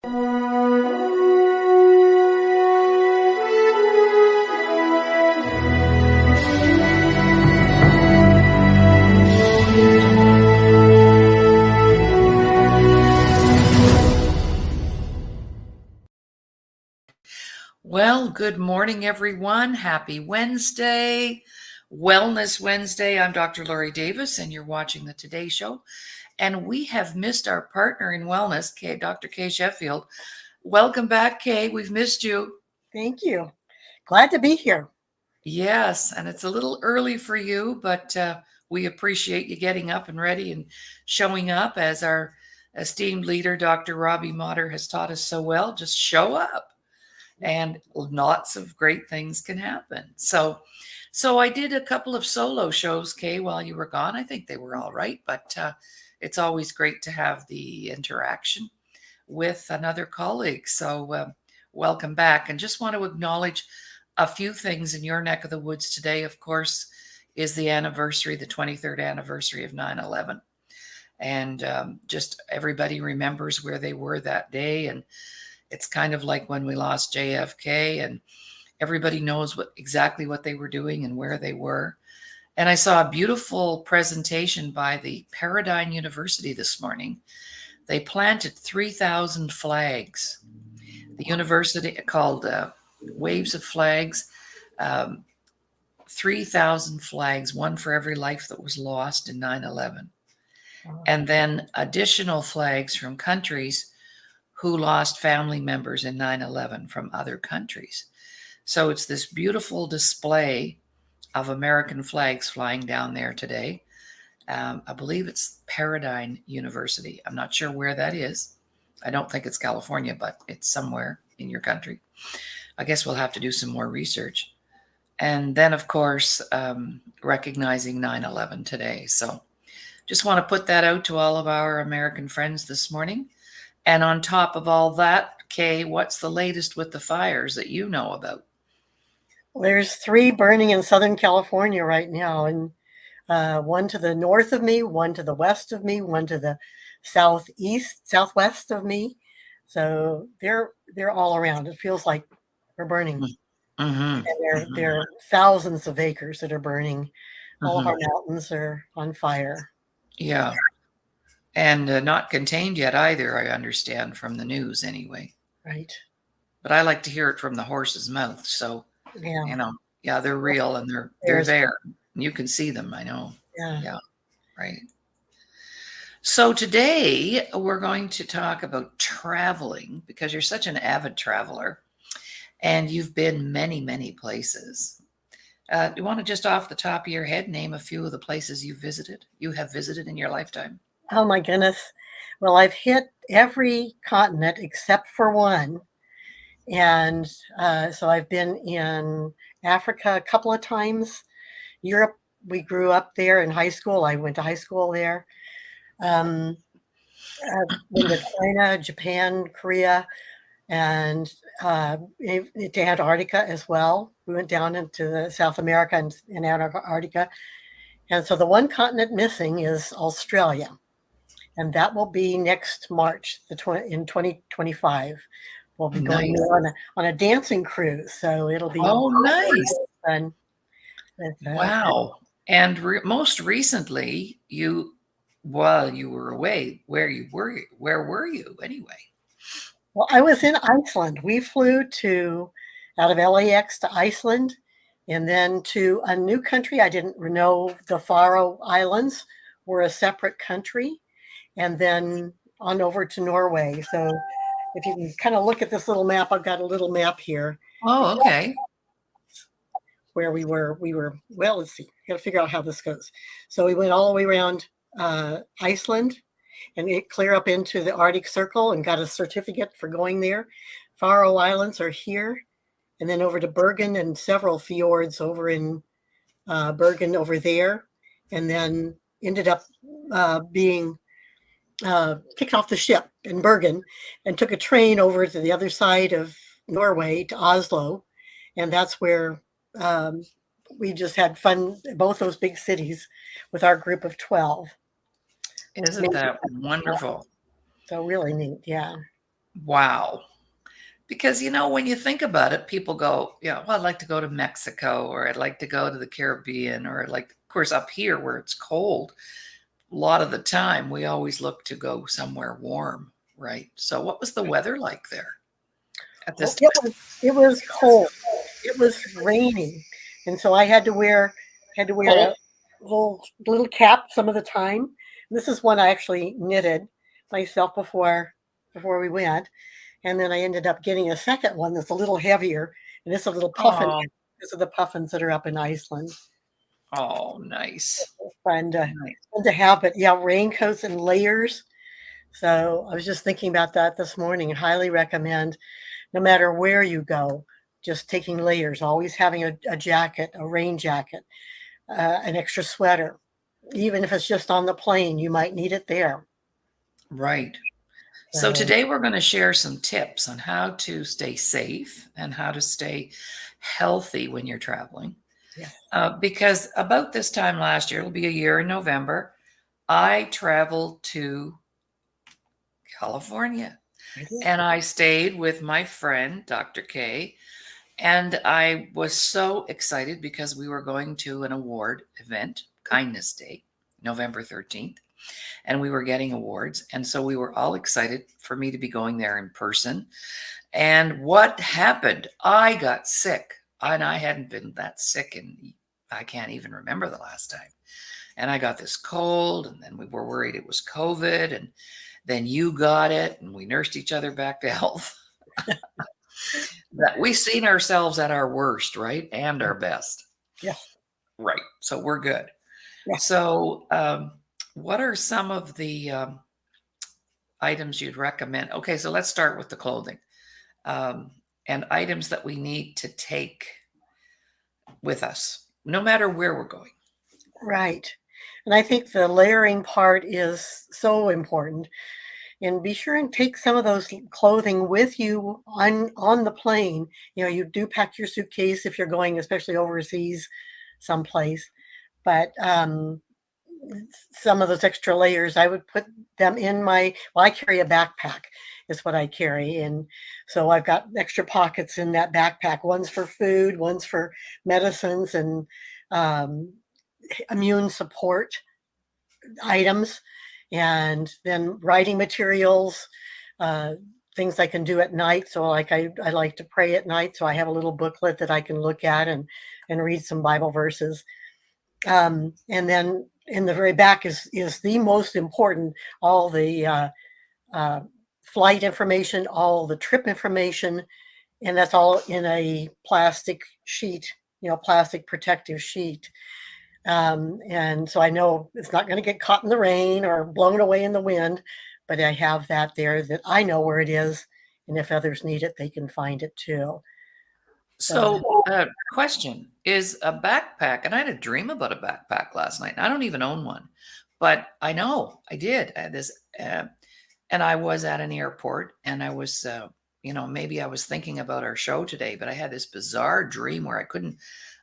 Well, good morning, everyone. Happy Wednesday, Wellness Wednesday. I'm Dr. Laurie Davis, and you're watching the Today Show. And we have missed our partner in wellness, Dr. Kaye Sheffield. Welcome back, Kaye. We've missed you. Thank you. Glad to be here. Yes, and it's a little early for you, but we appreciate you getting up and ready and showing up, as our esteemed leader, Dr. Robbie Motter, has taught us so well. Just show up, and lots of great things can happen. So I did a couple of solo shows, Kaye, while you were gone. I think they were all right, but it's always great to have the interaction with another colleague. So welcome back. And just want to acknowledge a few things in your neck of the woods today. Of course, is the anniversary, the 23rd anniversary of 9/11. And just everybody remembers where they were that day. And it's kind of like when we lost JFK, and everybody knows exactly what they were doing and where they were. And I saw a beautiful presentation by the Paradigm University this morning. They planted 3,000 flags. The university called Waves of Flags, 3,000 flags, one for every life that was lost in 9/11. And then additional flags from countries who lost family members in 9/11 from other countries. So it's this beautiful display of American flags flying down there today. I believe it's Paradigm University. I'm not sure where that is. I don't think it's California, but it's somewhere in your country. I guess we'll have to do some more research. And then, of course, recognizing 9/11 today. So just want to put that out to all of our American friends this morning. And on top of all that, Kaye, what's the latest with the fires that you know about? Well, there's 3 burning in Southern California right now, and one to the north of me, one to the west of me, one to the southwest of me. So they're all around. It feels like we're burning. Mm-hmm. And there are thousands of acres that are burning. All of our mountains are on fire. Yeah. And not contained yet either, I understand, from the news anyway. Right. But I like to hear it from the horse's mouth. So, yeah, they're real, and they're there. You can see them, I know. Yeah. Right. So today we're going to talk about traveling, because you're such an avid traveler and you've been many, many places. Do you want to just off the top of your head name a few of the places you have visited in your lifetime? Oh my goodness. Well, I've hit every continent except for one. And so I've been in Africa a couple of times. Europe, we grew up there in high school. I went to high school there. I've been to China, Japan, Korea, and to Antarctica as well. We went down into South America and in Antarctica. And so the one continent missing is Australia. And that will be next March, in 2025. We'll be going on a dancing cruise. So it'll be nice. fun. Wow. And most recently, while you were away, where were you anyway? Well, I was in Iceland. We flew out of LAX to Iceland, and then to a new country. I didn't know the Faroe Islands were a separate country, and then on over to Norway. So if you can kind of look at this little map, I've got a little map here. Oh, okay. Where we were, well, let's see, got to figure out how this goes. So we went all the way around Iceland and clear up into the Arctic Circle and got a certificate for going there. Faroe Islands are here, and then over to Bergen and several fjords over in Bergen over there, and then ended up being kicked off the ship in Bergen and took a train over to the other side of Norway to Oslo, and that's where we just had fun, both those big cities, with our group of 12. Isn't that wonderful? So really neat, yeah. Wow. Because, when you think about it, people go, yeah, well, I'd like to go to Mexico, or I'd like to go to the Caribbean, or like, of course, up here where it's cold, a lot of the time we always look to go somewhere warm, right? So what was the weather like there at Well, this time? it was cold. It was raining, and so I had to wear Oh, a little cap some of the time. This is one I actually knitted myself before we went, and then I ended up getting a second one that's a little heavier, and it's a little puffin. oh, These are the puffins that are up in Iceland. oh, nice. Fun to Nice. fun to have, but yeah, raincoats and layers. So I was just thinking about that this morning. Highly recommend, no matter where you go, just taking layers, always having a jacket, a rain jacket, an extra sweater. Even if it's just on the plane, you might need it there. Right. So So, today we're going to share some tips on how to stay safe and how to stay healthy when you're traveling. yes, Because about this time last year, it'll be a year in November, I traveled to California I did. and I stayed with my friend, Dr. Kaye. And I was so excited because we were going to an award event, Kindness Day, November 13th, and we were getting awards. And so we were all excited for me to be going there in person. And what happened? I got sick, and I hadn't been that sick in, I can't even remember the last time. And I got this cold, and then we were worried it was COVID, and then you got it, and we nursed each other back to health. That we seen ourselves at our worst, right? And our best. Yes, Right. So we're good. yes. So, what are some of the items you'd recommend? Okay, so let's start with the clothing um, and items that we need to take with us, no matter where we're going. Right. And I think the layering part is so important. And be sure and take some of those clothing with you on the plane. You do pack your suitcase if you're going, especially overseas, someplace. But some of those extra layers, I would put them in my. Well, I carry a backpack, is what I carry, and so I've got extra pockets in that backpack. One's for food, one's for medicines and um, immune support items, and then writing materials, uh, things I can do at night. So, like I like to pray at night, so I have a little booklet that I can look at and read some Bible verses. And then in the very back is the most important. All the uh, flight information, all the trip information, and that's all in a plastic sheet. Plastic protective sheet. And so I know it's not going to get caught in the rain or blown away in the wind, but I have that there that I know where it is. And if others need it, they can find it too. So, So, question is a backpack, and I had a dream about a backpack last night. And I don't even own one, but I know I did. I had this, and I was at an airport, and I was, maybe I was thinking about our show today, but I had this bizarre dream where I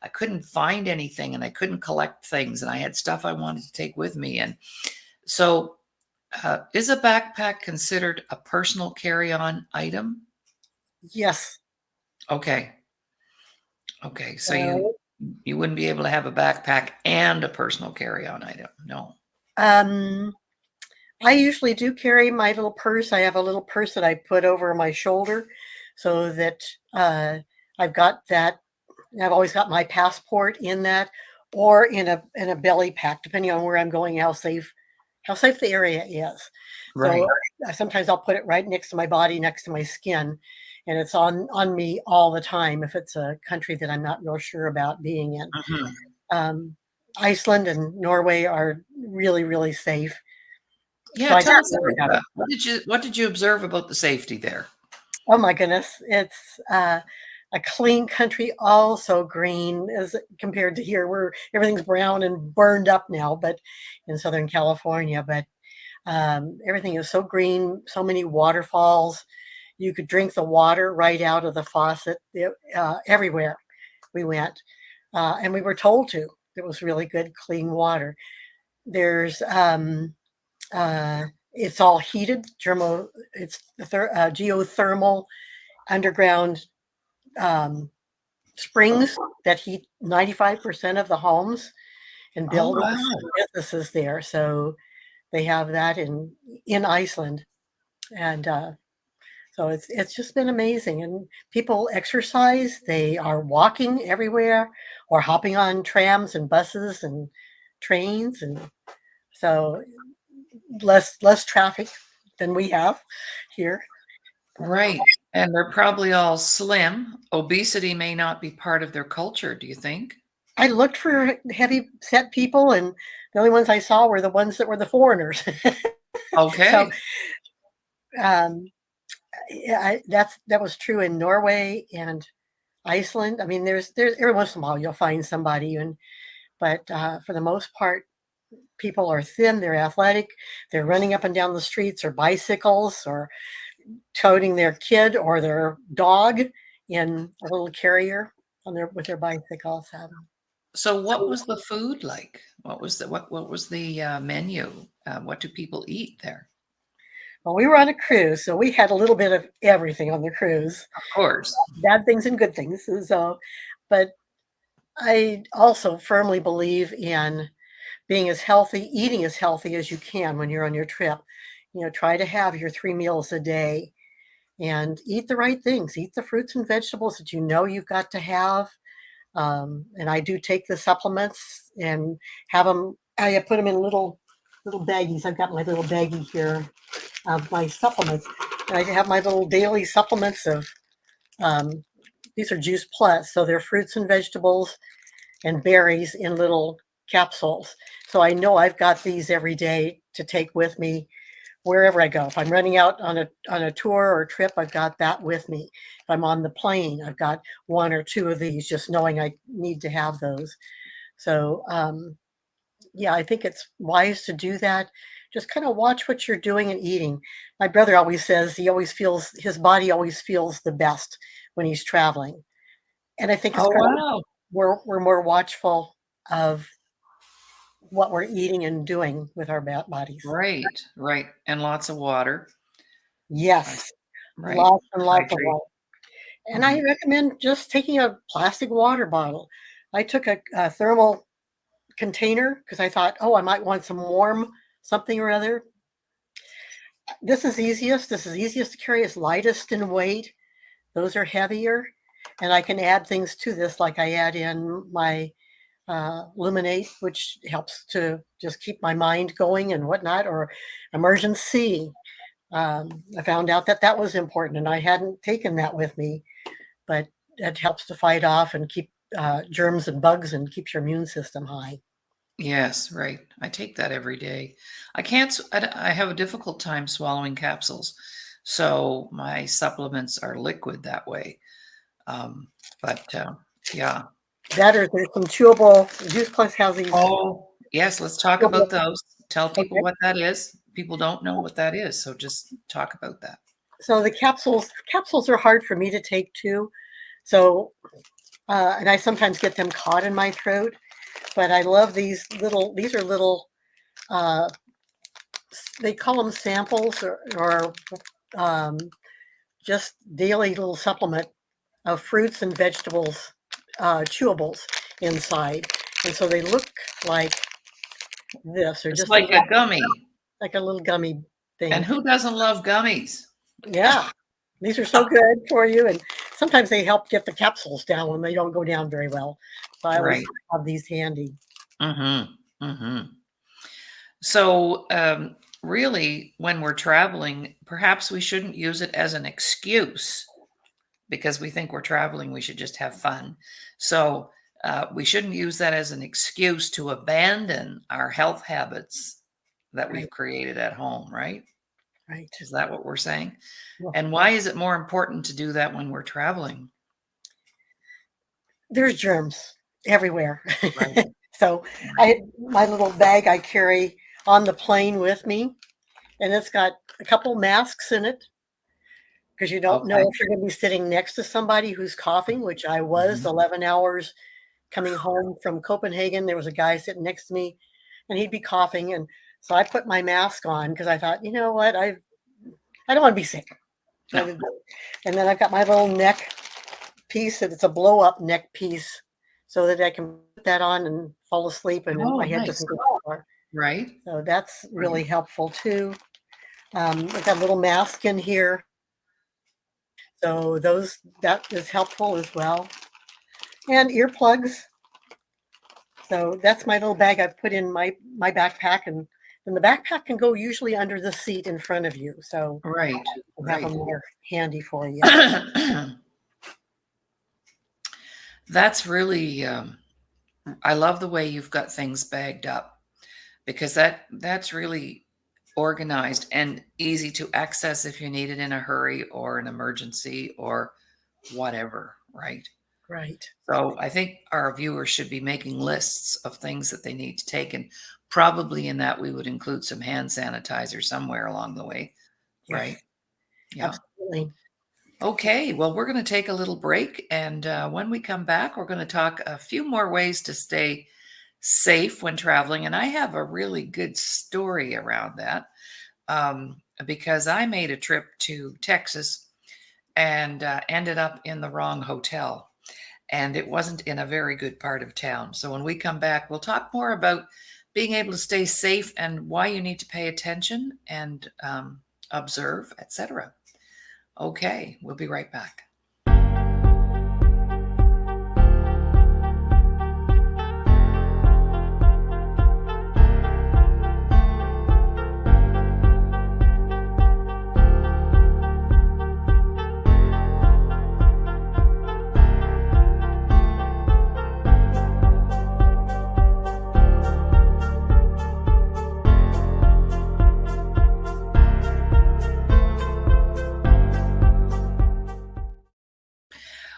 couldn't find anything, and I couldn't collect things, and I had stuff I wanted to take with me, and so. Is a backpack considered a personal carry-on item? yes. Okay. Okay, so you Uh, you wouldn't be able to have a backpack and a personal carry-on item. No. um, I usually do carry my little purse. I have a little purse that I put over my shoulder so that uh, I've got that. I've always got my passport in that, or in a belly pack, depending on where I'm going, how safe the area is. So Right. sometimes I'll put it right next to my body, next to my skin, and it's on me all the time if it's a country that I'm not real sure about being in. Mhm. Um, Iceland and Norway are really, really safe. So Yeah, I tell us definitely about have it. that. What did you observe about the safety there? Oh my goodness, it's a clean country, also green as compared to here, where everything's brown and burned up now. But in Southern California, but everything is so green, so many waterfalls. You could drink the water right out of the faucet everywhere we went, and we were told to. It was really good, clean water. There's uh, It's all heated, it's geothermal underground um, springs that heat 95% of the homes and Oh, buildings wow. and businesses there. So they have that in Iceland, and so it's just been amazing. And people exercise; they are walking everywhere, or hopping on trams and buses and trains, and so less traffic than we have here. Right. And they're probably all slim. Obesity may not be part of their culture, do you think? I looked for heavy set people, and the only ones I saw were the ones that were the foreigners. So Okay. um, yeah, that was true in Norway and Iceland. I mean, there's every once in a while you'll find somebody, but for the most part, people are thin. They're athletic. They're running up and down the streets, or bicycles, or toting their kid or their dog in a little carrier on their with their bicycles. So what was the food like? What was the menu? What do people eat there? Well, we were on a cruise, so we had a little bit of everything on the cruise, Of course. bad things and good things. So, but I also firmly believe in being as healthy, eating as healthy as you can when you're on your trip. Try to have your 3 meals a day and eat the right things. Eat the fruits and vegetables that you know you've got to have. And I do take the supplements and have them. I put them in little baggies. I've got my little baggie here of my supplements. And I have my little daily supplements of um, these are Juice Plus, so they're fruits and vegetables and berries in little capsules. So I know I've got these every day to take with me wherever I go. If I'm running out on a tour or trip, I've got that with me. If I'm on the plane, I've got one or two of these, just knowing I need to have those. So yeah, I think it's wise to do that. Just kind of watch what you're doing and eating. My brother always says he always feels his body always feels the best when he's traveling, and I think it's Oh, because wow. we're more watchful of what we're eating and doing with our bodies. Right, right. And lots of water. I, Yes, right. lots and lots of Hydrate. water. And I Mhm. recommend just taking a plastic water bottle. I took a thermal container because I thought, oh, I might want some warm something or other. This is easiest. This is easiest to carry. It's lightest in weight. Those are heavier. And I can add things to this, like I add in my Luminate, which helps to just keep my mind going and whatnot, or emergency. I found out that that was important, and I hadn't taken that with me, but it helps to fight off and keep germs and bugs and keeps your immune system high. Yes, right. I take that every day. I can't, I have a difficult time swallowing capsules. So my supplements are liquid that way. Um, but yeah. That or there's some chewable. Juice Plus has these Oh, yes, let's talk chewable. about those. Tell people Okay, what that is. People don't know what that is, so just talk about that. so the capsules are hard for me to take too. So and I sometimes get them caught in my throat. But I love these little. These are little. Uh, they call them samples or um, just daily little supplement of fruits and vegetables, chewables inside, and so they look like this, or It's just a like little, a gummy. like a little gummy And thing. who doesn't love gummies? Yeah, these are so good for you, and sometimes they help get the capsules down when they don't go down very well. So I always Right. have these handy. Mm-hmm. Mm-hmm. So, really, when we're traveling, perhaps we shouldn't use it as an excuse because we think we're traveling, we should just have fun. So, we shouldn't use that as an excuse to abandon our health habits that Right, we've created at home, right? right. Is that what we're saying? Well, And why is it more important to do that when we're traveling? there's germs everywhere. Right. So Right. my little bag I carry on the plane with me, and it's got a couple masks in it because you don't know Okay. if you're going to be sitting next to somebody who's coughing, which I was Mhm. 11 hours coming home from Copenhagen. There was a guy sitting next to me, and he'd be coughing, and So I put my mask on because I thought, you know what, I don't want to be sick. No. And then I've got my little neck piece that it's a blow up neck piece so that I can put that on and fall asleep and Oh, my head nice. doesn't go far. Right. So that's really Right. helpful too. I've got a little mask in here. So that is helpful as well. And earplugs. So that's my little bag I put in my backpack, and then the backpack can go usually under the seat in front of you. So Right. I'll have Right. them there handy for you. That's really, I love the way you've got things bagged up because that's really organized and easy to access if you need it in a hurry or an emergency or whatever, right? Right. So I think our viewers should be making lists of things that they need to take, and probably in that we would include some hand sanitizer somewhere along the way, Yes, right? Yeah. absolutely. Okay, well, we're going to take a little break. And when we come back, we're going to talk a few more ways to stay safe when traveling. And I have a really good story around that because I made a trip to Texas and ended up in the wrong hotel. And it wasn't in a very good part of town. So when we come back, we'll talk more about being able to stay safe and why you need to pay attention and observe, etc. Okay, we'll be right back.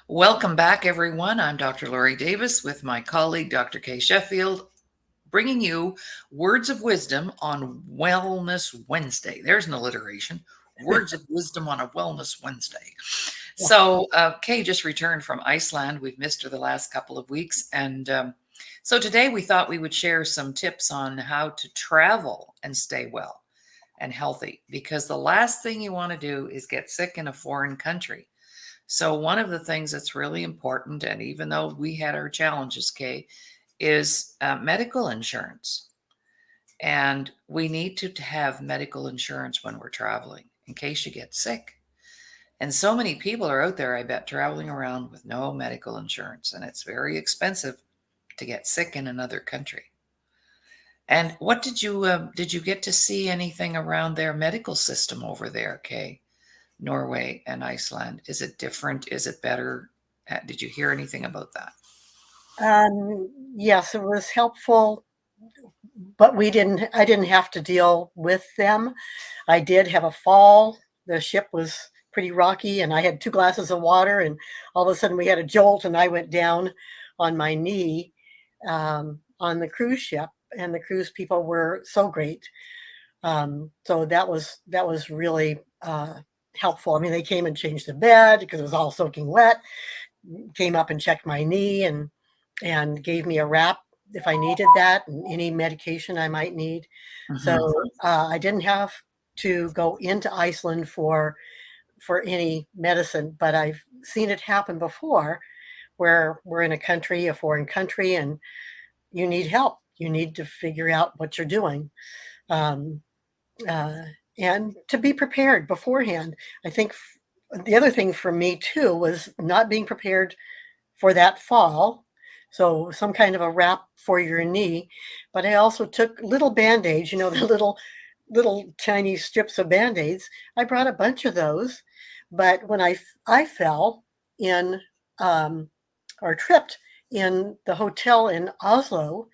Welcome back, everyone. I'm Dr. Laurie Davis with my colleague, Dr. Kaye Sheffield, bringing you words of wisdom on Wellness Wednesday. There's an alliteration. Words of wisdom on a Wellness Wednesday. Yeah. So, Kaye just returned from Iceland. We've missed her the last couple of weeks. And so today we thought we would share some tips on how to travel and stay well and healthy, because the last thing you want to do is get sick in a foreign country. So one of the things that's really important, and even though we had our challenges, Kaye, is medical insurance. And we need to have medical insurance when we're traveling in case you get sick. And so many people are out there, I bet, traveling around with no medical insurance, and it's very expensive to get sick in another country. And what did you get to see anything around their medical system over there, Kaye? Norway and Iceland? Is it different? Is it better? Did you hear anything about that? Yes, it was helpful, but I didn't have to deal with them. I did have a fall. The ship was pretty rocky, and I had 2 glasses of water, and all of a sudden we had a jolt, and I went down on my knee on the cruise ship, and the cruise people were so great. So that was really helpful. I mean, they came and changed the bed because it was all soaking wet. Came up and checked my knee and gave me a wrap if I needed that, and any medication I might need. So Mhm. I didn't have to go into Iceland for any medicine, but I've seen it happen before, where we're in a foreign country, and you need help. You need to figure out what you're doing. Um, uh, and to be prepared beforehand. I think the other thing for me too was not being prepared for that fall. So some kind of a wrap for your knee, but I also took little band-aids, the little tiny strips of band-aids. I brought a bunch of those, but when I fell in or tripped in the hotel in Oslo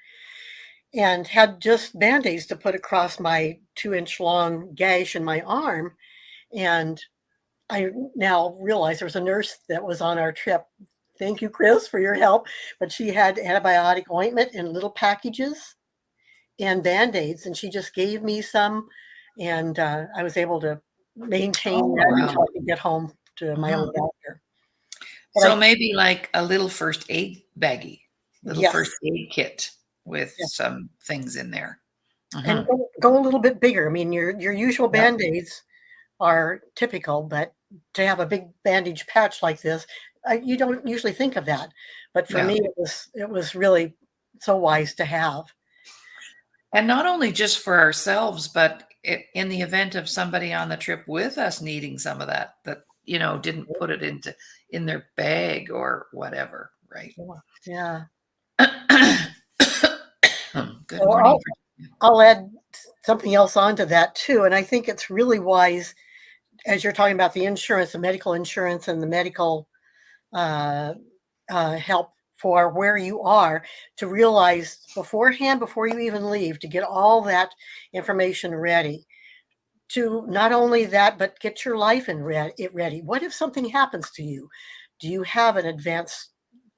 and had just band-aids to put across my 2-inch long gash in my arm. And I now realize there was a nurse that was on our trip. Thank you, Chris, for your help. But she had antibiotic ointment in little packages and band-aids, and she just gave me some. And I was able to maintain Oh, that wow. until I could get home to my own Mhm. doctor. But So maybe like a little first aid baggie, little yes, first aid kit with yes, some things in there. and Hmm. go a little bit bigger. I mean, your usual Yep. Band-Aids are typical, but to have a big bandage patch like this, you don't usually think of that. But for Yeah. me, it was really so wise to have. And not only just for ourselves, but in the event of somebody on the trip with us needing some of that, didn't put it in their bag or whatever, right? Yeah. Yeah. Good So morning. I'll add something else onto that too, and I think it's really wise as you're talking about the insurance, the medical insurance, and the medical uh, help for where you are to realize beforehand, before you even leave, to get all that information ready. To not only that, but get your life it ready. What if something happens to you? Do you have an advance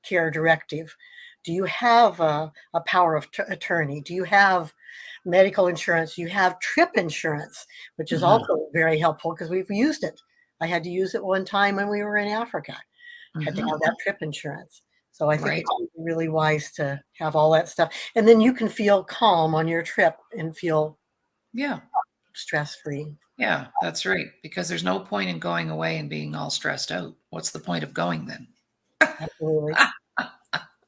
care directive? Do you have a power of attorney? Do you have medical insurance? You have trip insurance, which is Mhm, also very helpful because we've used it. I had to use it one time when we were in Africa. Had to mhm, have that trip insurance. So I think right. it's really wise to have all that stuff. And then you can feel calm on your trip and feel Yeah, stress free. yeah, that's right. Because there's no point in going away and being all stressed out. What's the point of going then? Absolutely.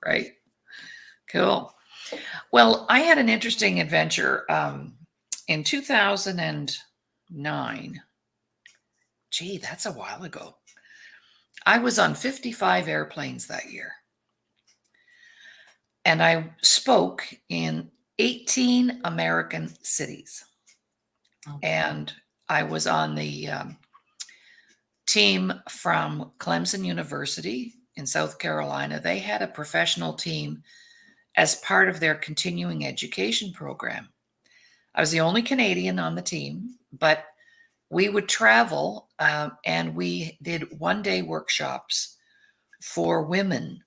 Right? Cool. Well, I had an interesting adventure in 2009. Gee, that's a while ago. I was on 55 airplanes that year, and I spoke in 18 American cities. And I was on the team from Clemson University in South Carolina. They had a professional team as part of their continuing education program. I was the only Canadian on the team, but we would travel and we did 1 day workshops for women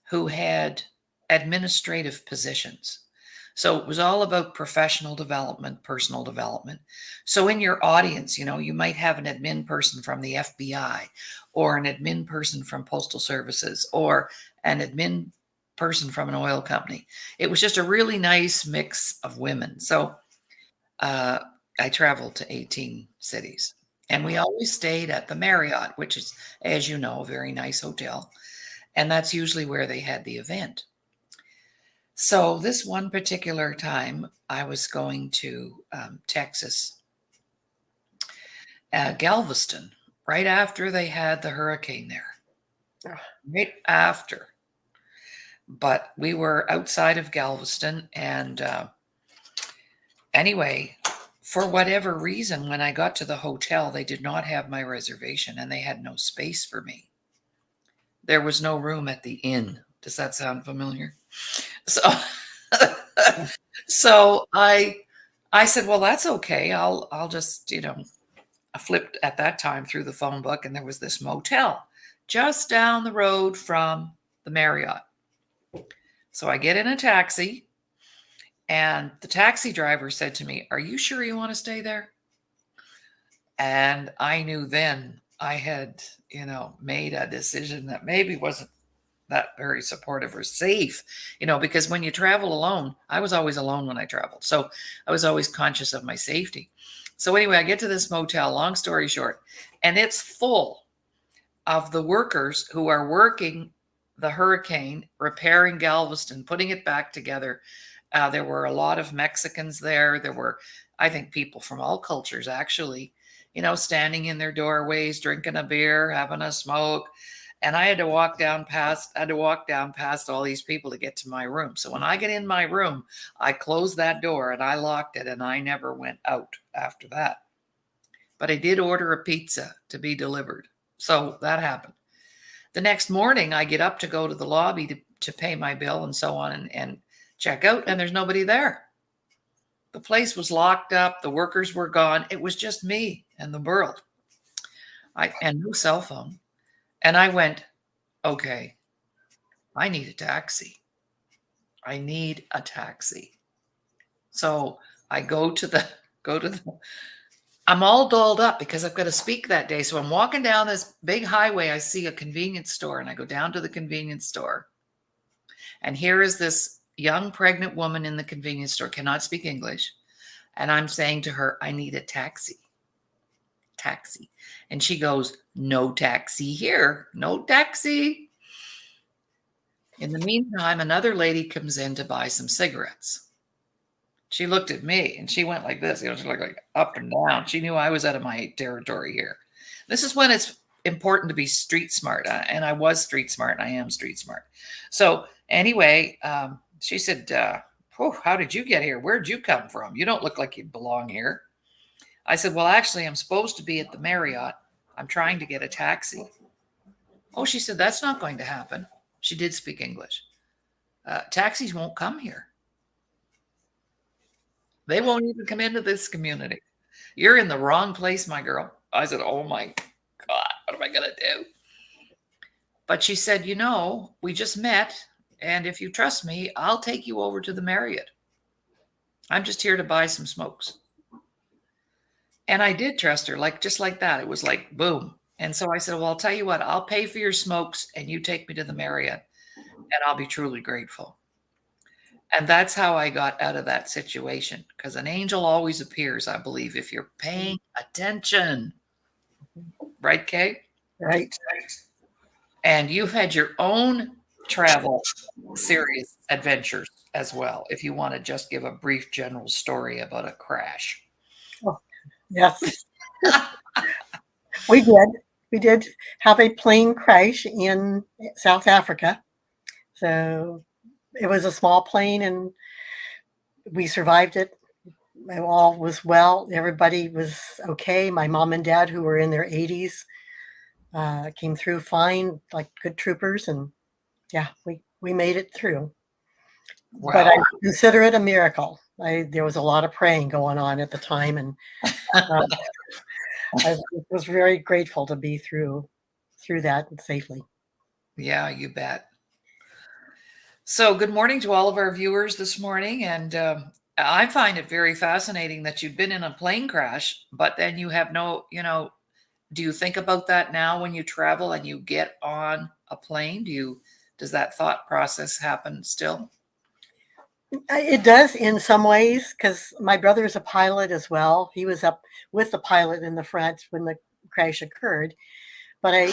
who had administrative positions. So it was all about professional development, personal development. So in your audience, you might have an admin person from the FBI or an admin person from Postal Services or an admin person from an oil company. It was just a really nice mix of women. So uh, I traveled to 18 cities and we always stayed at the Marriott, which is, as you know, a very nice hotel. And that's usually where they had the event. So this one particular time, I was going to Texas, Galveston, right after they had the hurricane there, right after. But we were outside of Galveston, and anyway, for whatever reason, when I got to the hotel, they did not have my reservation, and they had no space for me. There was no room at the inn. Does that sound familiar? So, so I said, well, that's okay. I'll just, I flipped at that time through the phone book and there was this motel just down the road from the Marriott. So I get in a taxi and the taxi driver said to me, "Are you sure you want to stay there?" And I knew then I had, made a decision that maybe wasn't that very supportive or safe, because when you travel alone, I was always alone when I traveled. So I was always conscious of my safety. So anyway, I get to this motel, long story short, and it's full of the workers who are working the hurricane, repairing Galveston, putting it back together. There were a lot of Mexicans there. There were, I think, people from all cultures actually, standing in their doorways, drinking a beer, having a smoke. And I had to walk down past all these people to get to my room. So when I get in my room, I closed that door and I locked it and I never went out after that. But I did order a pizza to be delivered. So that happened. The next morning, I get up to go to the lobby to pay my bill and so on and check out, and there's nobody there. The place was locked up. The workers were gone. It was just me and the world. And no cell phone. And I went, okay, I need a taxi. I need a taxi. So I go to the I'm all dolled up because I've got to speak that day. So I'm walking down this big highway. I see a convenience store and I go down to the convenience store. And here is this young pregnant woman in the convenience store, cannot speak English. And I'm saying to her, I need a taxi. Taxi. And she goes, no taxi here. No taxi. In the meantime, another lady comes in to buy some cigarettes. She looked at me and she went like this, she looked like up and down. She knew I was out of my territory here. This is when it's important to be street smart. And I was street smart and I am street smart. So anyway, she said, how did you get here? Where'd you come from? You don't look like you belong here. I said, well, actually, I'm supposed to be at the Marriott. I'm trying to get a taxi. Oh, she said, that's not going to happen. She did speak English. Taxis won't come here. They won't even come into this community. You're in the wrong place, my girl. I said, oh my God, what am I going to do? But she said, we just met. And if you trust me, I'll take you over to the Marriott. I'm just here to buy some smokes. And I did trust her, just like that. It was like, boom. And so I said, well, I'll tell you what, I'll pay for your smokes and you take me to the Marriott and I'll be truly grateful. And that's how I got out of that situation, because an angel always appears, I believe, if you're paying attention. Right, Kay? Right. And you've had your own travel series adventures as well, if you want to just give a brief general story about a crash. Oh, yes. We did. We did have a plane crash in South Africa. So it was a small plane and we survived it. All was well. Everybody was okay. My mom and dad, who were in their 80s, came through fine, like good troopers. And yeah, we made it through. Wow. But I consider it a miracle. There was a lot of praying going on at the time. And I was very grateful to be through that safely. Yeah, you bet. So good morning to all of our viewers this morning. And I find it very fascinating that you've been in a plane crash, but then you have no, do you think about that now when you travel and you get on a plane? Does that thought process happen still? It does in some ways, because my brother is a pilot as well. He was up with the pilot in the front when the crash occurred. But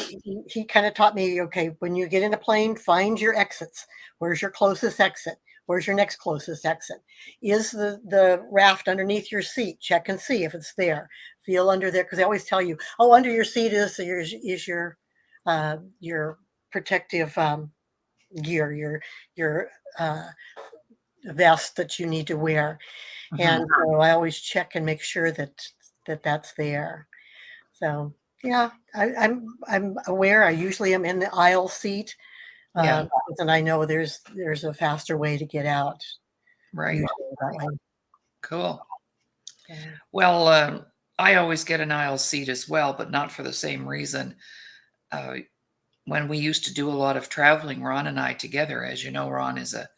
he kind of taught me, okay, when you get in a plane, find your exits. Where's your closest exit? Where's your next closest exit? Is the raft underneath your seat? Check and see if it's there. Feel under there, because they always tell you, oh, under your seat is your protective gear, your vest that you need to wear. Mm-hmm. And so I always check and make sure that's there. So yeah, I'm aware. I usually am in the aisle seat, and I know there's a faster way to get out. Right. That way. Cool. Yeah. Well, I always get an aisle seat as well, but not for the same reason. When we used to do a lot of traveling, Ron and I together, as you know, Ron is a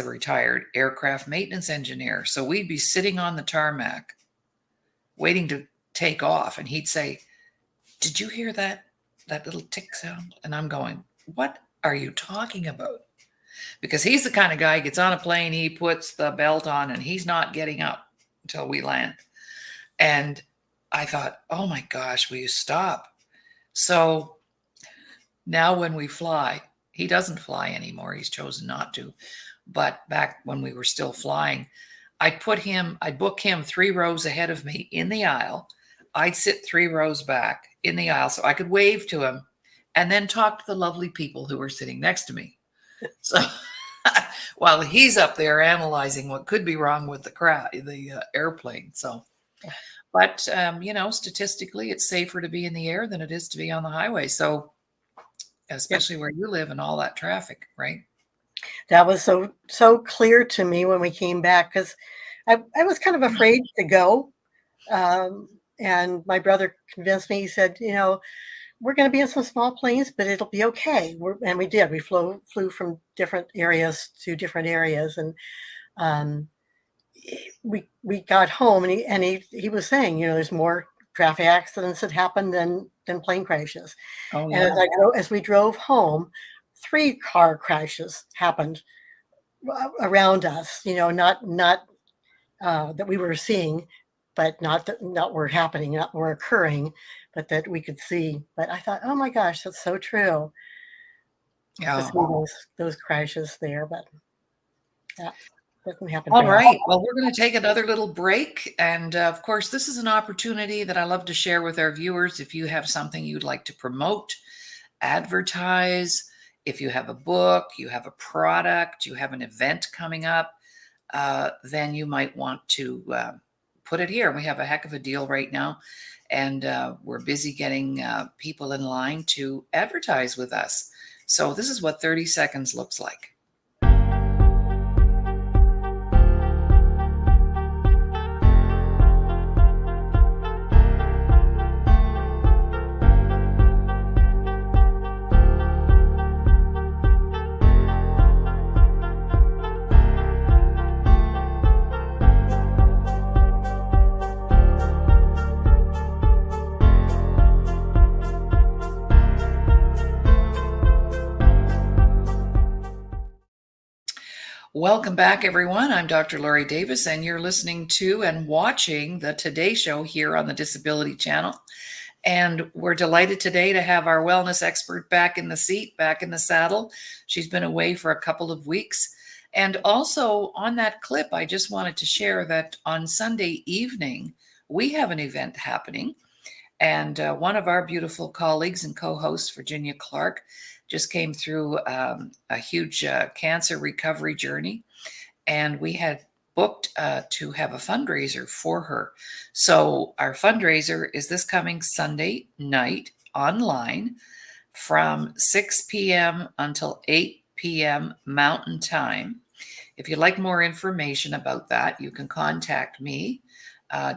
retired aircraft maintenance engineer. So we'd be sitting on the tarmac waiting to take off, and he'd say, did you hear that little tick sound? And I'm going, what are you talking about? Because he's the kind of guy who gets on a plane, he puts the belt on, and he's not getting up until we land. And I thought, oh my gosh, will you stop? So now when we fly, he doesn't fly anymore. He's chosen not to. But back when we were still flying, I'd book him 3 rows ahead of me in the aisle. I'd sit 3 rows back in the aisle so I could wave to him and then talk to the lovely people who were sitting next to me. So while he's up there analyzing what could be wrong with the airplane. So, but statistically, it's safer to be in the air than it is to be on the highway. So, especially where you live and all that traffic, right? That was so clear to me when we came back, because I was kind of afraid to go. And my brother convinced me. He said, we're going to be in some small planes, but it'll be okay. And we did. We flew from different areas to different areas. And we got home, and he was saying, there's more traffic accidents that happen than plane crashes. Oh, yeah. And as we drove home, 3 car crashes happened around us, not that we were seeing, but not were happening, not were occurring, but that we could see. But I thought, oh my gosh, that's so true. To Yeah. see those crashes there, but that doesn't happen All very often. right. Well, we're going to take another little break. And of course, this is an opportunity that I love to share with our viewers. If you have something you'd like to promote, advertise, if you have a book, you have a product, you have an event coming up, then you might want to put it here. We have a heck of a deal right now. And we're busy getting people in line to advertise with us. So this is what 30 seconds looks like. Welcome back, everyone. I'm Dr. Laurie Davis, and you're listening to and watching the Today Show here on the Disability Channel. And we're delighted today to have our wellness expert back in the seat, back in the saddle. She's been away for a couple of weeks. And also on that clip, I just wanted to share that on Sunday evening, we have an event happening. And one of our beautiful colleagues and co-hosts, Virginia Clark, just came through a huge cancer recovery journey. And we had booked to have a fundraiser for her. So our fundraiser is this coming Sunday night online from 6 p.m. until 8 p.m. Mountain Time. If you'd like more information about that, you can contact me.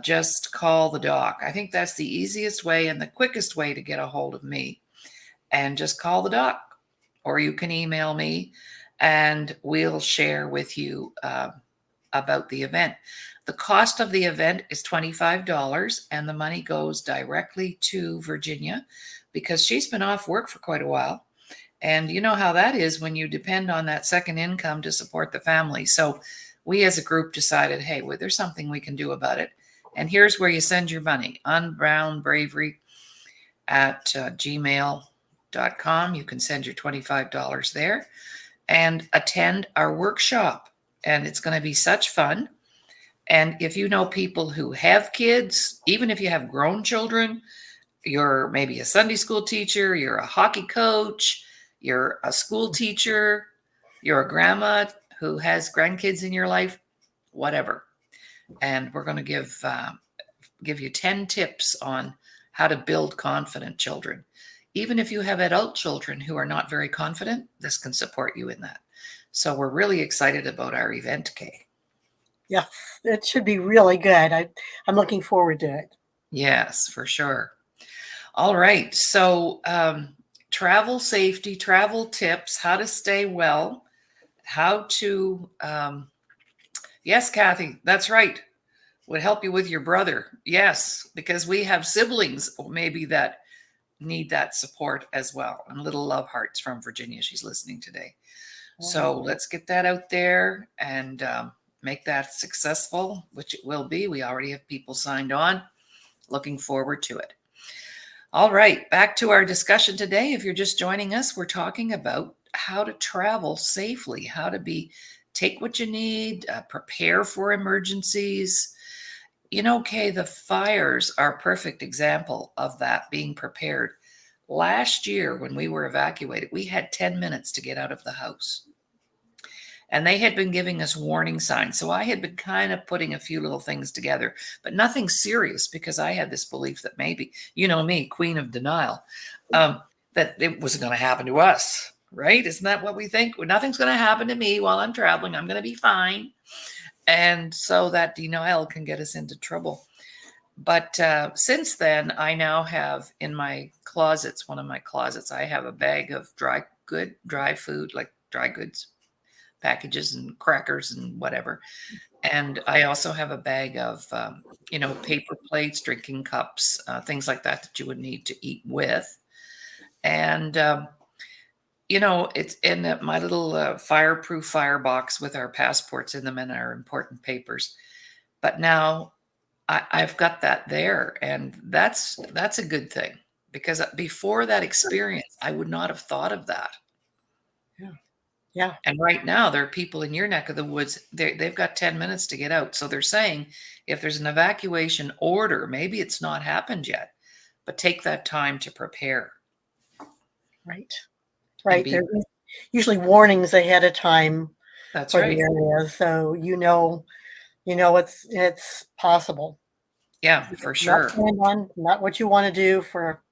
Just call the doc. I think that's the easiest way and the quickest way to get a hold of me. And just call the doc, or you can email me and we'll share with you about the event. The cost of the event is $25, and the money goes directly to Virginia because she's been off work for quite a while. And you know how that is when you depend on that second income to support the family. So we as a group decided, hey, well, there's something we can do about it. And here's where you send your money, unboundbravery@gmail.com. You can send your $25 there and attend our workshop. And it's going to be such fun. And if you know people who have kids, even if you have grown children, you're maybe a Sunday school teacher, you're a hockey coach, you're a school teacher, you're a grandma who has grandkids in your life, whatever. And we're going to give you 10 tips on how to build confident children. Even if you have adult children who are not very confident, this can support you in that. So we're really excited about our event, Kay. Yes, it should be really good. I'm looking forward to it. Yes, for sure. All right. So travel safety, travel tips, how to stay well, how to, yes, Kathy, that's right. Would help you with your brother. Yes, because we have siblings maybe that need that support as well. And little love hearts from Virginia. She's listening today. So let's get that out there and make that successful, which it will be. We already have people signed on. Looking forward to it. All right, back to our discussion today. If you're just joining us, we're talking about how to travel safely, how to take what you need, prepare for emergencies. You know, Kay, the fires are a perfect example of that, being prepared. Last year, when we were evacuated, we had 10 minutes to get out of the house. And they had been giving us warning signs. So I had been kind of putting a few little things together, but nothing serious because I had this belief that maybe, you know me, queen of denial, that it wasn't going to happen to us, right? Isn't that what we think? Well, nothing's going to happen to me while I'm traveling. I'm going to be fine. And so that denial can get us into trouble. But since then, I now have in my closets, one of my closets, I have a bag of dry food, like dry goods packages and crackers and whatever. And I also have a bag of, paper plates, drinking cups, things like that you would need to eat with. And, it's in my little fireproof firebox with our passports in them and our important papers. But now I've got that there, and that's a good thing because before that experience, I would not have thought of that. Yeah. Yeah. And right now, there are people in your neck of the woods, they've got 10 minutes to get out. So they're saying if there's an evacuation order, maybe it's not happened yet, but take that time to prepare Right. and Right. be. There's usually warnings ahead of time That's for the right. area, so it's possible. Yeah, for Not sure. planned on, not what you want to do for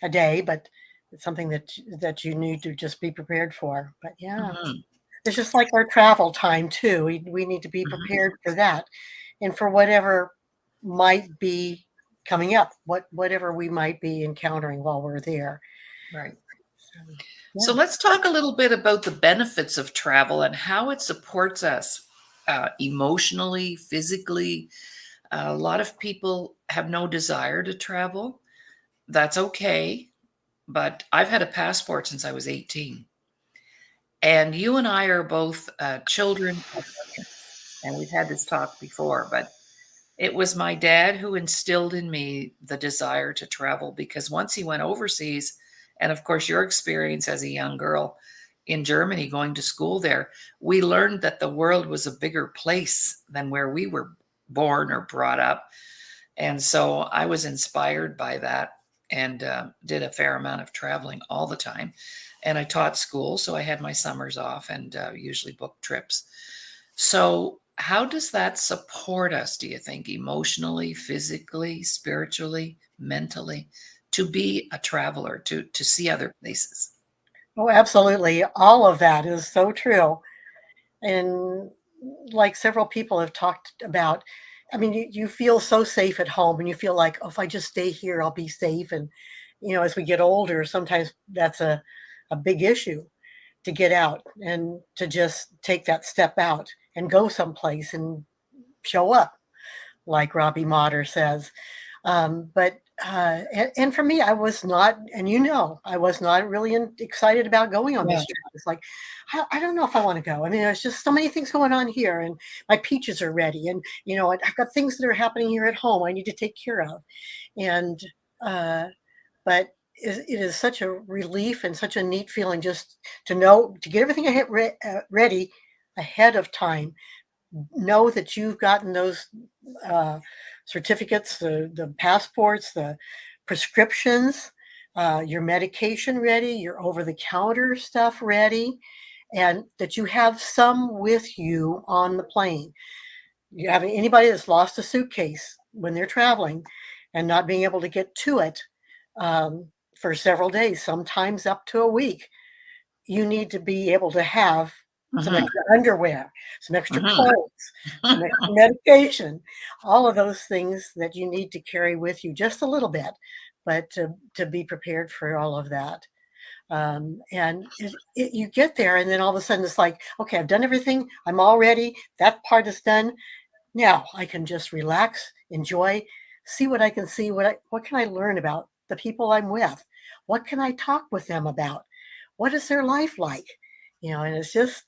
a day, but it's something that you need to just be prepared for. But yeah, Hmm. it's just like our travel time too. We need to be Hmm. prepared for that and for whatever might be coming up, whatever we might be encountering while we're there. Right. So, So yeah. let's talk a little bit about the benefits of travel and how it supports us emotionally, physically. A lot of people have no desire to travel. That's okay. But I've had a passport since I was 18. And you and I are both children of immigrants. And we've had this talk before, but it was my dad who instilled in me the desire to travel because once he went overseas, and of course, your experience as a young girl in Germany going to school there, we learned that the world was a bigger place than where we were born or brought up. And so I was inspired by that and did a fair amount of traveling all the time. And I taught school, so I had my summers off and usually booked trips. So, how does that support us, do you think, emotionally, physically, spiritually, mentally, to be a traveler, to see other places? Oh, absolutely. All of that is so true. And like several people have talked about, I mean, you feel so safe at home and you feel like, oh, if I just stay here, I'll be safe. And, as we get older, sometimes that's a big issue to get out and to just take that step out and go someplace and show up, like Robbie Motter says. And for me, I was not, and I was not really excited about going on Yeah. this trip. It's like, I don't know if I want to go. I mean, there's just so many things going on here, and my peaches are ready, and I've got things that are happening here at home I need to take care of, and uh, but it is such a relief and such a neat feeling just to know to get everything ready ahead of time, know that you've gotten those uh, certificates, the passports, the prescriptions, your medication ready, your over the counter stuff ready, and that you have some with you on the plane. You have anybody that's lost a suitcase when they're traveling and not being able to get to it for several days, sometimes up to a week, you need to be able to have some Hmm. extra underwear, some extra Hmm. clothes, some extra medication, all of those things that you need to carry with you just a little bit, but to be prepared for all of that. And you get there, and then all of a sudden it's like, okay, I've done everything. I'm all ready. That part is done. Now I can just relax, enjoy, see what I can see. What can I learn about the people I'm with? What can I talk with them about? What is their life like? And it's just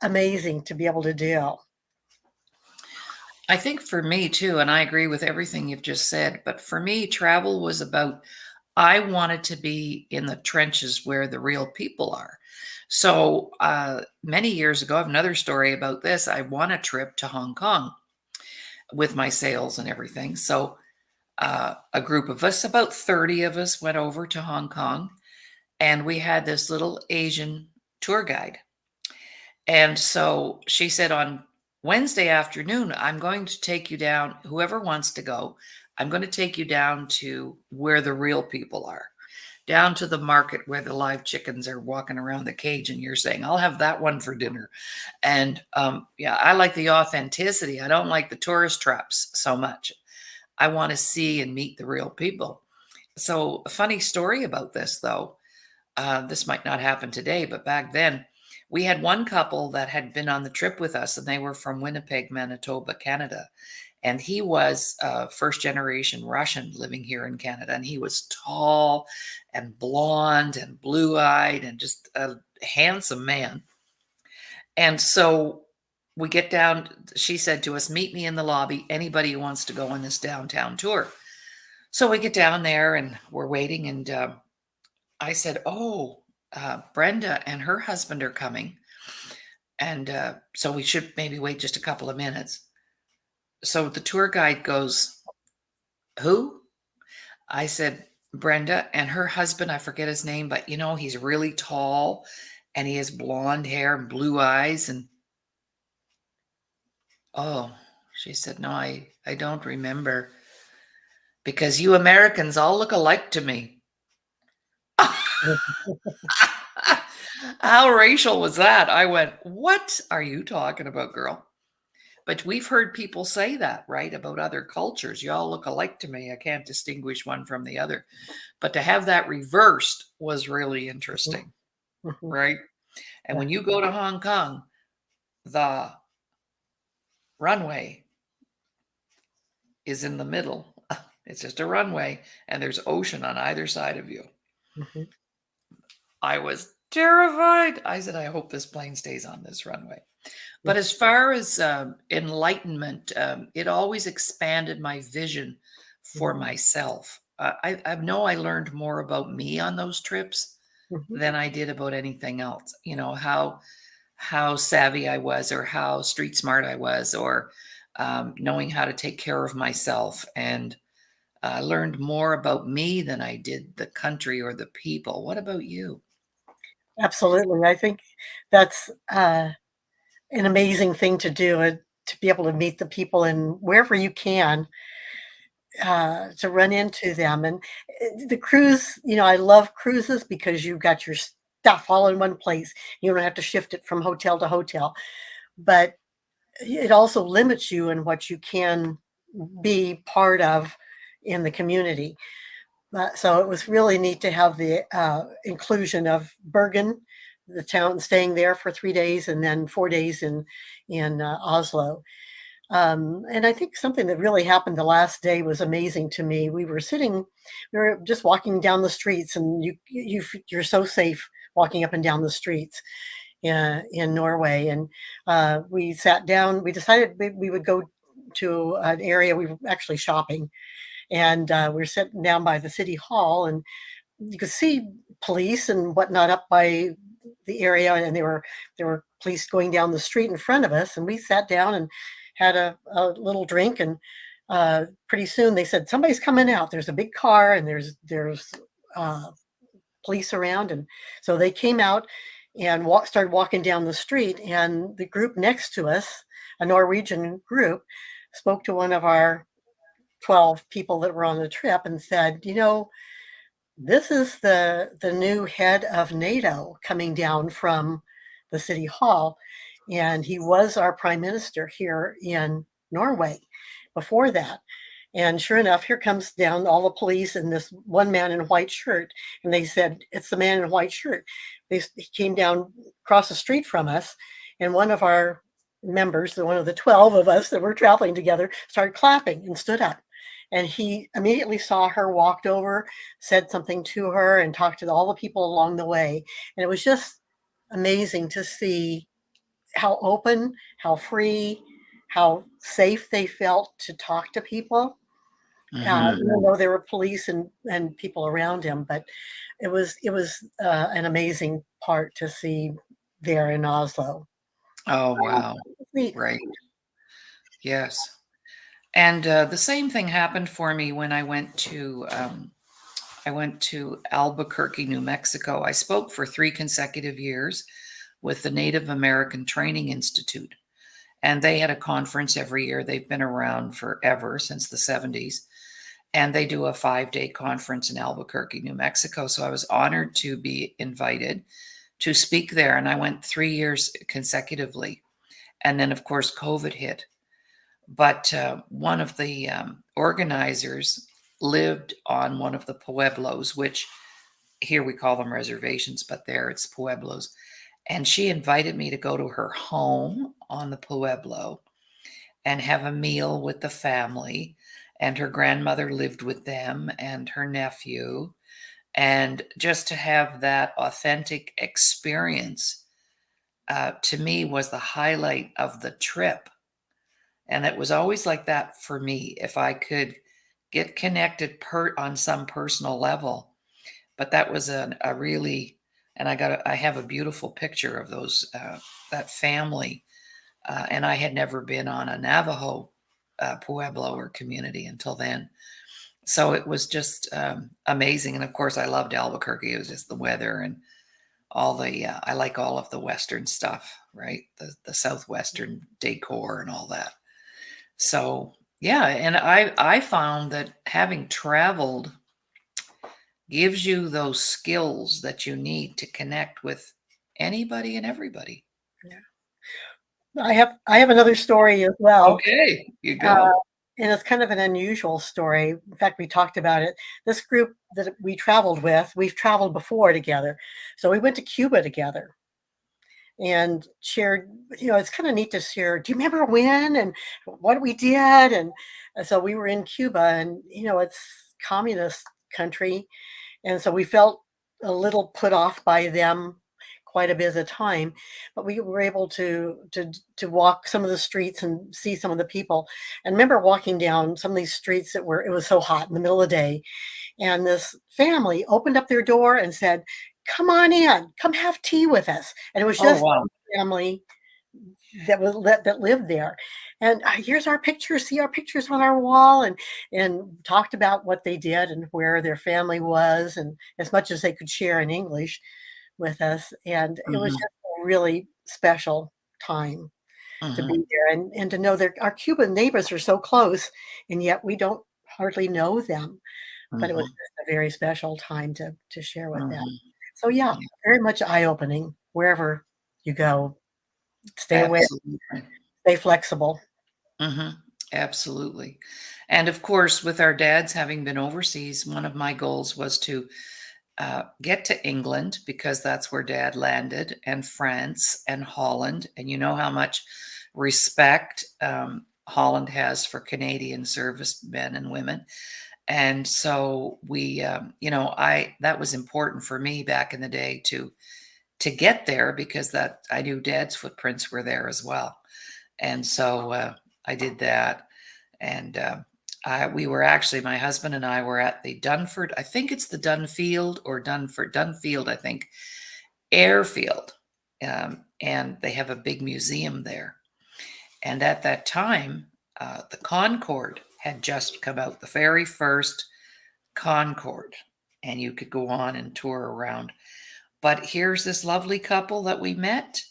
amazing to be able to do. I think for me too, and I agree with everything you've just said, but for me, travel was about I wanted to be in the trenches where the real people are. So many years ago, I have another story about this. I won a trip to Hong Kong with my sales and everything. So a group of us, about 30 of us, went over to Hong Kong and we had this little Asian tour guide. And so she said, on Wednesday afternoon, I'm going to take you down, whoever wants to go, I'm going to take you down to where the real people are, down to the market where the live chickens are walking around the cage. And you're saying, I'll have that one for dinner. And yeah, I like the authenticity. I don't like the tourist traps so much. I want to see and meet the real people. So, a funny story about this, though. This might not happen today, but back then, we had one couple that had been on the trip with us, and they were from Winnipeg, Manitoba, Canada. And he was first generation Russian living here in Canada. And he was tall and blonde and blue eyed and just a handsome man. And so we get down. She said to us, meet me in the lobby, anybody who wants to go on this downtown tour. So we get down there and we're waiting. And I said, oh, Brenda and her husband are coming. And so we should maybe wait just a couple of minutes. So the tour guide goes, who? I said, Brenda and her husband, I forget his name, but he's really tall and he has blonde hair and blue eyes. And oh, she said, no, I don't remember, because you Americans all look alike to me. How racial was that? I went, what are you talking about, girl? But we've heard people say that, right, about other cultures. You all look alike to me. I can't distinguish one from the other. But to have that reversed was really interesting, Mhm. right? And Yeah. when you go to Hong Kong, the runway is in the middle. It's just a runway, and there's ocean on either side of you. Mhm. I was terrified. I said, I hope this plane stays on this runway. Yeah. But as far as enlightenment, it always expanded my vision for Mhm. myself. I know I learned more about me on those trips Mhm. than I did about anything else. How savvy I was, or how street smart I was, or knowing how to take care of myself. And I learned more about me than I did the country or the people. What about you? Absolutely. I think that's an amazing thing to do, to be able to meet the people and wherever you can, to run into them. And the cruise, I love cruises because you've got your stuff all in one place. You don't have to shift it from hotel to hotel. But it also limits you in what you can be part of in the community. So it was really neat to have the inclusion of Bergen, the town, staying there for 3 days, and then 4 days in Oslo. And I think something that really happened the last day was amazing to me. We were just walking down the streets, and you're so safe walking up and down the streets in Norway. And we sat down. We decided we would go to an area. We were actually shopping, and we were sitting down by the city hall, and you could see police and whatnot up by the area, and there were police going down the street in front of us, and we sat down and had a little drink. And pretty soon they said, somebody's coming out, there's a big car, and there's uh, police around. And so they came out and started walking down the street, and the group next to us, a Norwegian group, spoke to one of our 12 people that were on the trip and said, this is the new head of NATO coming down from the city hall, and he was our prime minister here in Norway before that. And sure enough, here comes down all the police and this one man in a white shirt. And they said, it's the man in a white shirt. He came down across the street from us, and one of our members, one of the 12 of us that were traveling together, started clapping and stood up. And he immediately saw her, walked over, said something to her, and talked to all the people along the way. And it was just amazing to see how open, how free, how safe they felt to talk to people, Hmm. even though there were police and people around him. But it was an amazing part to see there in Oslo. Oh, wow. Neat. Right. Yes. And the same thing happened for me when I went to Albuquerque, New Mexico. I spoke for 3 consecutive years with the Native American Training Institute, and they had a conference every year. They've been around forever, since the 70s, and they do a 5-day conference in Albuquerque, New Mexico. So I was honored to be invited to speak there, and I went 3 years consecutively. And then, of course, COVID hit. But one of the organizers lived on one of the pueblos, which here we call them reservations, but there it's pueblos. And she invited me to go to her home on the pueblo and have a meal with the family. And her grandmother lived with them, and her nephew. And just to have that authentic experience to me was the highlight of the trip. And it was always like that for me. If I could get connected on some personal level, but that was a really, and I have a beautiful picture of that family. And I had never been on a Navajo pueblo or community until then. So it was just amazing. And of course, I loved Albuquerque. It was just the weather and I like all of the Western stuff, right? The Southwestern decor and all that. So yeah, and I found that having traveled gives you those skills that you need to connect with anybody and everybody. Yeah. I have another story as well. Okay, you Uh, go. and it's kind of an unusual story. In fact, we talked about it. This group that we traveled with, we've traveled before together. So we went to Cuba together and shared, it's kind of neat to share. Do you remember when and what we did? And so we were in Cuba, and, it's communist country. And so we felt a little put off by them quite a bit of the time, but we were able to walk some of the streets and see some of the people. And remember walking down some of these streets it was so hot in the middle of the day, and this family opened up their door and said, "Come on in, come have tea with us." And it was Oh just wow. a family that lived there. And here's our pictures. See our pictures on our wall, and talked about what they did and where their family was, and as much as they could share in English with us. And it was Hmm. just a really special time to Hmm. be there, and to know that our Cuban neighbors are so close, and yet we don't hardly know them. But it was Hmm. just a very special time to share with them. Hmm. So yeah, Yeah, very much eye opening wherever you go. Stay aware, absolutely. stay flexible. Hmm. Absolutely. And of course, with our dads having been overseas, one of my goals was to get to England because that's where dad landed, and France and Holland. And you know how much respect Holland has for Canadian servicemen and women. And so that was important for me back in the day to get there because that I knew dad's footprints were there as well. And so I did that. And we were actually, my husband and I were at the Dunford, I think it's the Dunfield, I think, airfield. And they have a big museum there. And at that time, the Concorde had just come out, the very first Concorde, and you could go on and tour around. But here's this lovely couple that we met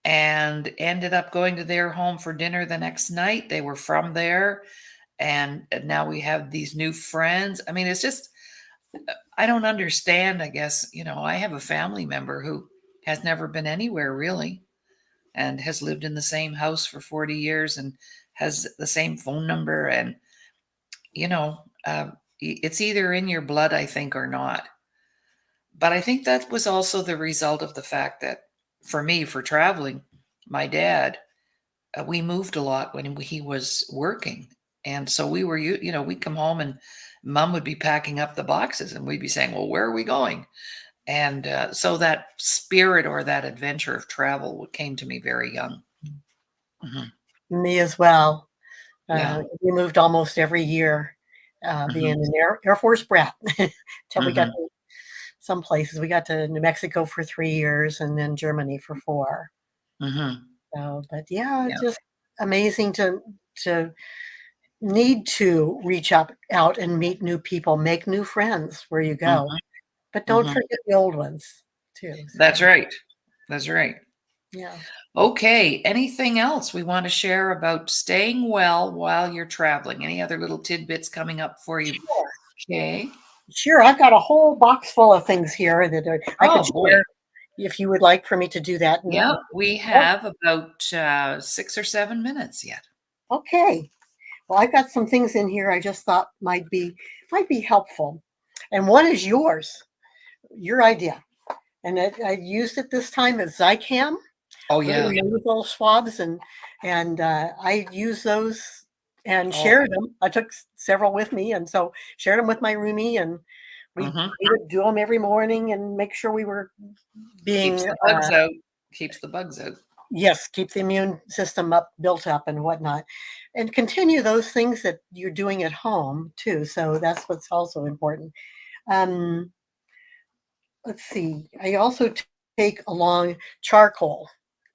and ended up going to their home for dinner the next night. They were from there, and now we have these new friends. I mean, it's just, I don't understand. I guess, I have a family member who has never been anywhere really and has lived in the same house for 40 years and has the same phone number. And, you know, uh, it's either in your blood, I think, or not. But I think that was also the result of the fact that for me, for traveling, my dad, we moved a lot when he was working. And so we'd come home and mom would be packing up the boxes and we'd be saying, well, where are we going? And so that spirit or that adventure of travel came to me very young. Hmm. Me as well. Yeah. We moved almost every year, being Hmm. an Air Force brat, till we got Hmm. to some places. We got to New Mexico for 3 years, and then Germany for 4. Hmm. So, but yeah, Yeah. just amazing to need to reach out and meet new people, make new friends where you go, Hmm. but don't Hmm. forget the old ones too. That's So right. That's right. yeah. Okay. Anything else we want to share about staying well while you're traveling? Any other little tidbits coming up for you? Sure. Okay. Sure. I've got a whole box full of things here that I could Oh boy. share if you would like for me to do that. Yeah, we have about 6 or 7 minutes yet. Okay. Well, I've got some things in here I just thought might be helpful. And one is yours, your idea. And I used it this time as Zycam, Oh little yeah. little swabs, and I used those and Oh. shared them. I took several with me, and so shared them with my roomie, and we Hmm. would do them every morning and make sure we were being Keeps the bugs out. Keeps the bugs out. Yes, keep the immune system built up and whatnot, and continue those things that you're doing at home too. So that's what's also important. Um, let's see. I also take along charcoal,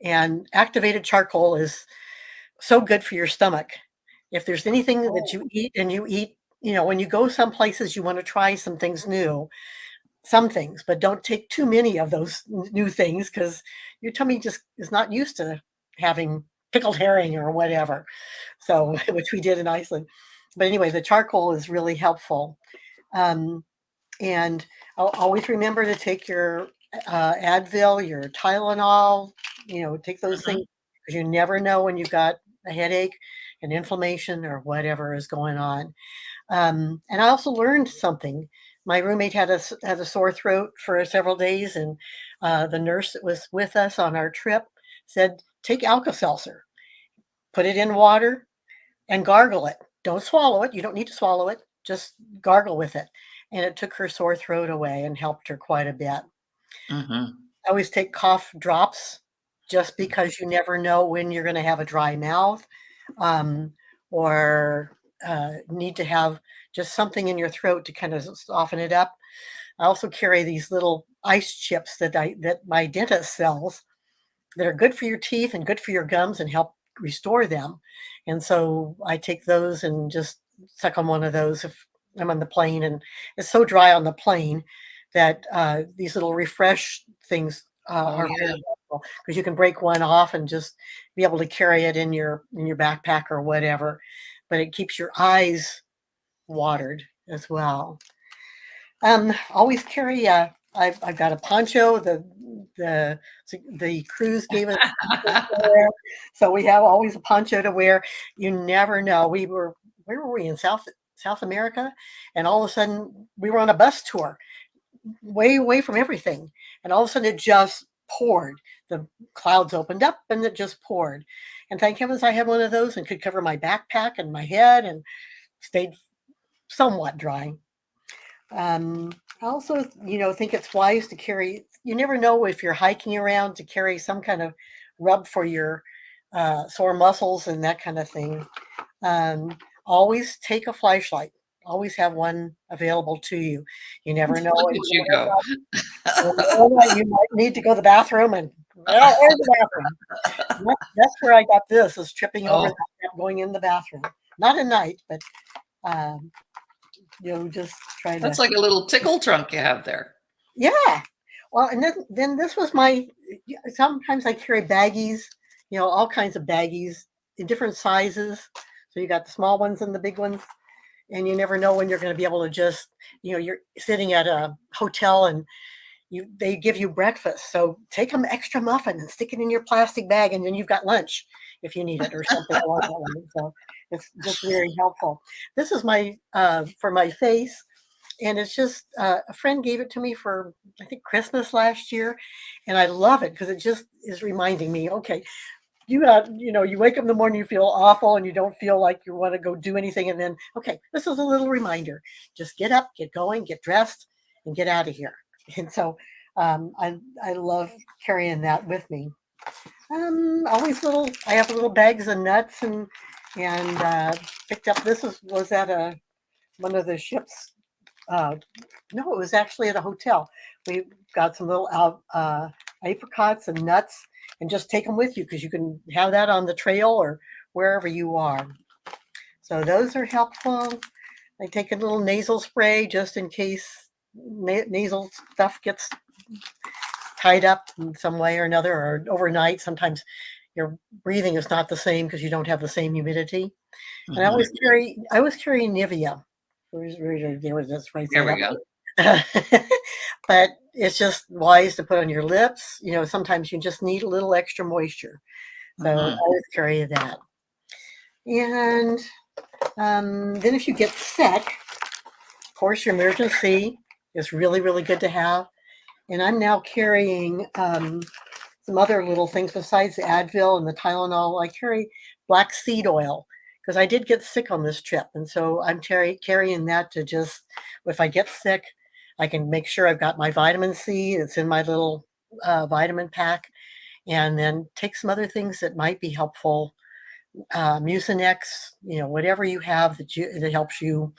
and activated charcoal is so good for your stomach. If there's anything that Oh. you eat and you eat, when you go some places, you want to try some things new, some things, but don't take too many of those new things because your tummy just is not used to having pickled herring or whatever. So, which we did in Iceland. But anyway, the charcoal is really helpful. Um, and I'll always remember to take your Advil, your Tylenol, take those things Mhm. because you never know when you've got a headache, an inflammation, or whatever is going on. And I also learned something. My roommate had a sore throat for several days, and the nurse that was with us on our trip said, "Take Alka-Seltzer, put it in water, and gargle it. Don't swallow it. You don't need to swallow it. Just gargle with it." And it took her sore throat away and helped her quite a bit. Mhm. I always take cough drops just because you never know when you're going to have a dry mouth, um, or need to have just something in your throat to kind of soften it up. I also carry these little ice chips that my dentist sells that are good for your teeth and good for your gums and help restore them. And so I take those and just suck on one of those if I'm on the plane. And it's so dry on the plane that these little refresh things Oh, are yeah. very helpful because you can break one off and just be able to carry it in your backpack or whatever. But it keeps your eyes watered as well. Always carry a. I've got a poncho. The the cruise gave us a poncho to wear, so we have always a poncho to wear. You never know. Where were we in South America, and all of a sudden we were on a bus tour, way away from everything, and all of a sudden it just poured. The clouds opened up and it just poured, and thank heavens I had one of those and could cover my backpack and my head and stayed somewhat dry. Um, I also, think it's wise to carry. You never know if you're hiking around to carry some kind of rub for your sore muscles and that kind of thing. Always take a flashlight. Always have one available to you. You never know Look when at you go. you might need to go to the bathroom and well, where's the bathroom? That's where I got this is tripping over Oh, that going in the bathroom. Not at night, but um, just trying to. that's like a little tickle trunk you have there. Yeah. Well, and then this was my. Sometimes I carry baggies, all kinds of baggies in different sizes. So you got the small ones and the big ones, and you never know when you're going to be able to just, you're sitting at a hotel and they give you breakfast. So take an extra muffin and stick it in your plastic bag, and then you've got lunch if you need it or something along that line. So it's just very helpful. This is my for my face, and it's just a friend gave it to me for I think Christmas last year, and I love it because it just is reminding me, okay, you wake up in the morning, you feel awful, and you don't feel like you want to go do anything, and then okay, this is a little reminder: just get up, get going, get dressed, and get out of here. And so I love carrying that with me. Always little. I have little bags of nuts and picked up. This was at a one of the ships no, it was actually at a hotel. We got some little apricots and nuts, and just take them with you because you can have that on the trail or wherever you are. So those are helpful. I take a little nasal spray just in case nasal stuff gets tied up in some way or another, or overnight. Sometimes your breathing is not the same because you don't have the same humidity. And Mhm. I always carry Nivea. There was this right There side we up. go. But it's just wise to put on your lips. Sometimes you just need a little extra moisture. So I Mhm. always carry that. And then if you get sick, of course, your emergency is really, really good to have. And I'm now carrying some other little things besides the Advil and the Tylenol. I carry black seed oil because I did get sick on this trip. And so I'm carrying that to just, if I get sick, I can make sure I've got my vitamin C. It's in my little vitamin pack. and then take some other things that might be helpful. Mucinex, whatever you have that helps you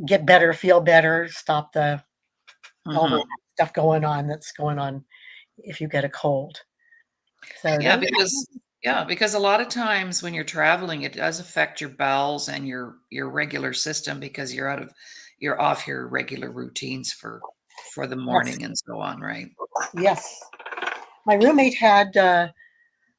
get better, feel better, stop all the Hmm. stuff that's going on if you get a cold. So Yeah, because a lot of times when you're traveling, it does affect your bowels and your regular system because you're off your regular routines for the yes, morning and so on, right? yes. My roommate had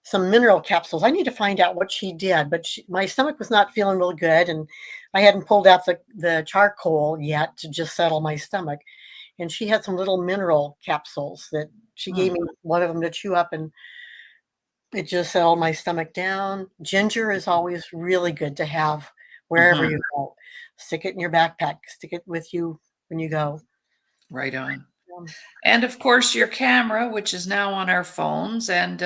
some mineral capsules. I need to find out what she did, but my stomach was not feeling real good, and I hadn't pulled out the charcoal yet to just settle my stomach. And she had some little mineral capsules that she gave Mm, me one of them to chew up, and it just settled my stomach down. Ginger is always really good to have wherever mhm, you go. Stick it in your backpack. Stick it with you when you go. right on. Um, And of course, your camera, which is now on our phones, and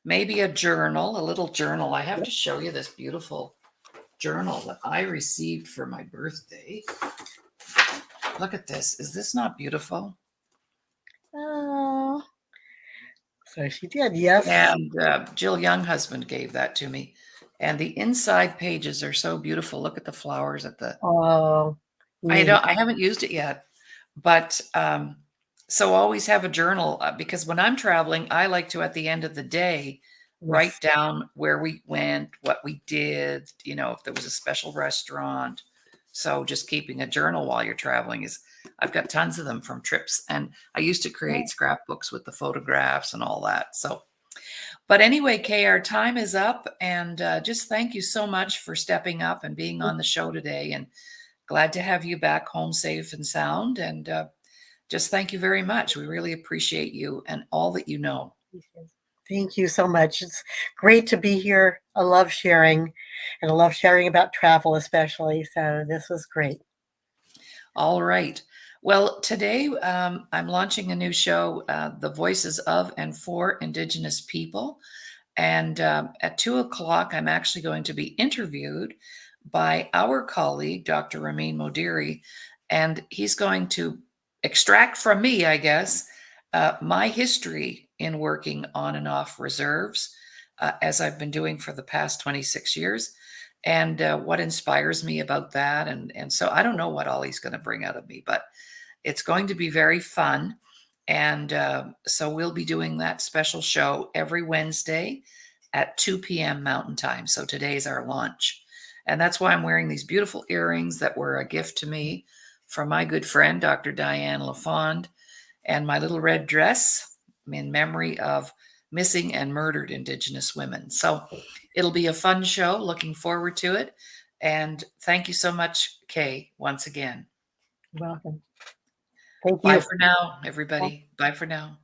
maybe a journal, a little journal. I have to show you this beautiful journal that I received for my birthday. Look at this. Is this not beautiful? oh, so she did. Yes. And Jill Younghusband gave that to me. And the inside pages are so beautiful. Look at the flowers at the. Oh, neat. I haven't used it yet, but so always have a journal because when I'm traveling, I like to at the end of the day write Yes. down where we went, what we did, if there was a special restaurant. So just keeping a journal while you're traveling is I've got tons of them from trips, and I used to create scrapbooks with the photographs and all that. So but anyway, Kay, our time is up, and just thank you so much for stepping up and being on the show today. And glad to have you back home safe and sound. And just thank you very much. We really appreciate you and all that you know. Thank you so much. It's great to be here. I love sharing, and I love sharing about travel, especially. So this was great. All right. Well, today I'm launching a new show, The Voices of and for Indigenous People. And at 2 o'clock, I'm actually going to be interviewed by our colleague, Dr. Ramin Modiri, and he's going to extract from me, I guess, my history in working on and off reserves, as I've been doing for the past 26 years, and what inspires me about that. And so I don't know what all he's going to bring out of me, but it's going to be very fun. And so we'll be doing that special show every Wednesday at 2 p.m. Mountain Time. So today's our launch. And that's why I'm wearing these beautiful earrings that were a gift to me from my good friend, Dr. Diane LaFond, and my little red dress in memory of missing and murdered Indigenous women. So it'll be a fun show. Looking forward to it. And thank you so much, Kay, once again. Welcome. Thank Bye you. for now, everybody. Bye for now.